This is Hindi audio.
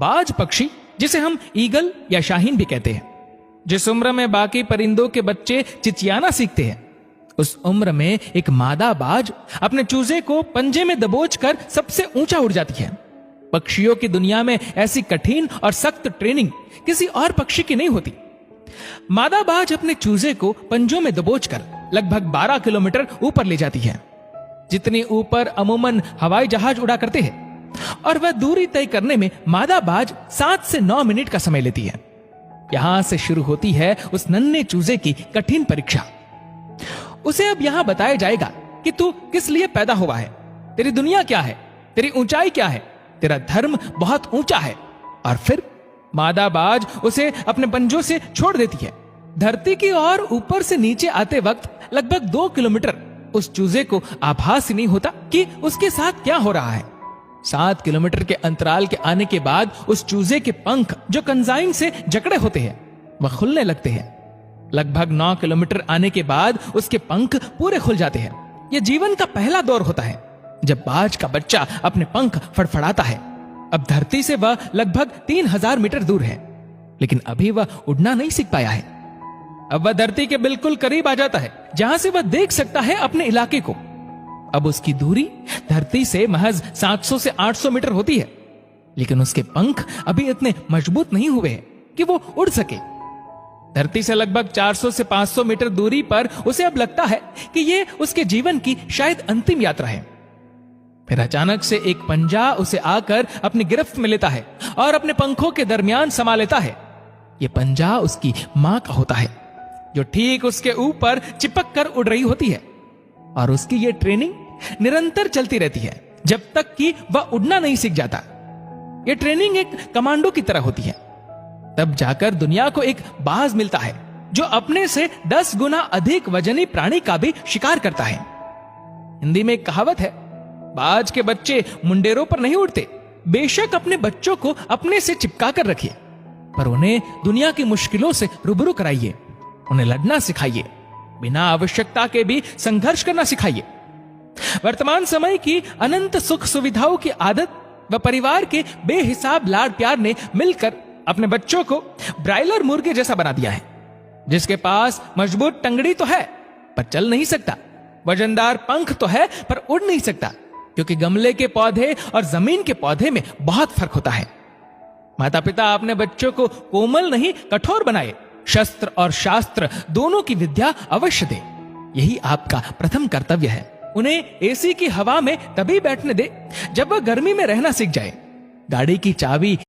बाज पक्षी, जिसे हम ईगल या शाहीन भी कहते हैं, जिस उम्र में बाकी परिंदों के बच्चे चिचियाना सीखते हैं, उस उम्र में एक मादा बाज अपने चूजे को पंजे में दबोचकर सबसे ऊंचा उड़ जाती है। पक्षियों की दुनिया में ऐसी कठिन और सख्त ट्रेनिंग किसी और पक्षी की नहीं होती। मादा बाज अपने चूजे को पंजों में दबोचकर लगभग 12 किलोमीटर ऊपर ले जाती है, जितनी ऊपर अमूमन हवाई जहाज उड़ा करते हैं, और वह दूरी तय करने में मादा बाज 7 से 9 मिनट का समय लेती है। यहां से शुरू होती है उस नन्हे चूजे की कठिन परीक्षा। उसे अब यहां बताया जाएगा कि तू किस लिए पैदा हुआ है, तेरी दुनिया क्या है, तेरी ऊंचाई क्या है, तेरा धर्म बहुत ऊंचा है। और फिर मादा बाज उसे अपने पंजों से छोड़ देती है। धरती की ओर ऊपर से नीचे आते वक्त लगभग 2 किलोमीटर उस चूजे को आभास ही नहीं होता कि उसके साथ क्या हो रहा है। 7 किलोमीटर के अंतराल के आने के बाद उस चूजे के पंख, जो कंजाइन से जकड़े होते हैं, वह खुलने लगते हैं। लगभग 9 किलोमीटर आने के बाद उसके पंख पूरे खुल जाते हैं। यह जीवन का पहला दौर होता है जब बाज का बच्चा अपने पंख फड़फड़ाता है। अब धरती से वह लगभग 3000 मीटर दूर है, लेकिन अभी वह उड़ना नहीं सीख पाया है। अब वह धरती के बिल्कुल करीब आ जाता है, जहां से वह देख सकता है अपने इलाके को। अब उसकी दूरी धरती से महज 700 से 800 मीटर होती है, लेकिन उसके पंख अभी इतने मजबूत नहीं हुए हैं कि वो उड़ सके। धरती से लगभग 400 से 500 मीटर दूरी पर उसे अब लगता है कि ये उसके जीवन की शायद अंतिम यात्रा है। फिर अचानक से एक पंजा उसे आकर अपनी गिरफ्त में लेता है और अपने पंखों के दरमियान समा लेता है। यह पंजा उसकी मां का होता है, जो ठीक उसके ऊपर चिपक कर उड़ रही होती है। और उसकी यह ट्रेनिंग निरंतर चलती रहती है जब तक कि वह उड़ना नहीं सीख जाता। यह ट्रेनिंग एक कमांडो की तरह होती है। तब जाकर दुनिया को एक बाज मिलता है जो अपने से 10 गुना अधिक वजनी प्राणी का भी शिकार करता है। हिंदी में एक कहावत है, बाज के बच्चे मुंडेरों पर नहीं उड़ते। बेशक अपने बच्चों को अपने से चिपका कर रखिए, पर उन्हें दुनिया की मुश्किलों से रूबरू कराइए, उन्हें लड़ना सिखाइए, बिना आवश्यकता के भी संघर्ष करना सिखाइए। वर्तमान समय की अनंत सुख सुविधाओं की आदत व परिवार के बेहिसाब लाड प्यार ने मिलकर अपने बच्चों को ब्रायलर मुर्गे जैसा बना दिया है, जिसके पास मजबूत टंगड़ी तो है पर चल नहीं सकता, वजनदार पंख तो है पर उड़ नहीं सकता, क्योंकि गमले के पौधे और जमीन के पौधे में बहुत फर्क होता है। माता पिता अपने बच्चों को कोमल नहीं कठोर बनाए, शस्त्र और शास्त्र दोनों की विद्या अवश्य दे। यही आपका प्रथम कर्तव्य है। उन्हें एसी की हवा में तभी बैठने दे जब वह गर्मी में रहना सीख जाए। गाड़ी की चाबी